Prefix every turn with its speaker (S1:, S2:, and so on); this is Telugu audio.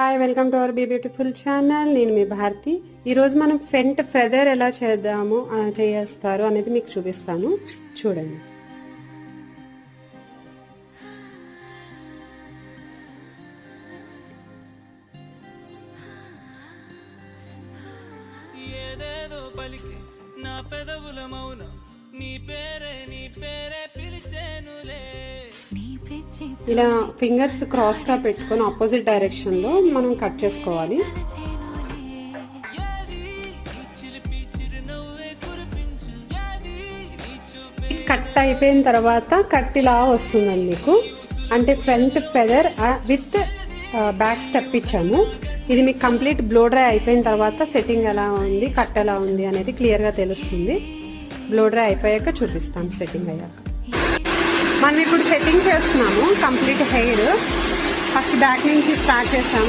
S1: Hi, welcome to our B beautiful channel. నేను మీ భారతి. ఈరోజు మనం ఫ్రంట్ ఫెదర్ ఎలా చేస్తారు అనేది మీకు చూపిస్తాను, చూడండి. నా పెదవుల మౌనం నీ పేరే పిలిచేనులే. ఇలా ఫింగర్స్ క్రాస్ గా పెట్టుకొని ఆపోజిట్ డైరెక్షన్ లో మనం కట్ చేసుకోవాలి. కట్ అయిపోయిన తర్వాత కట్ ఇలా వస్తుందండి మీకు, అంటే front feather with back step ఇచ్చాము. ఇది మీకు కంప్లీట్ బ్లో డ్రై అయిపోయిన తర్వాత సెట్టింగ్ ఎలా ఉంది, కట్ ఎలా ఉంది అనేది క్లియర్ గా తెలుస్తుంది. బ్లో డ్రై అయిపోయాక చూపిస్తాను సెట్టింగ్ అయ్యాక. మనం ఇప్పుడు సెట్టింగ్ చేస్తున్నాము కంప్లీట్ హెయిర్. ఫస్ట్ బ్యాక్ నుంచి స్టార్ట్ చేసాము.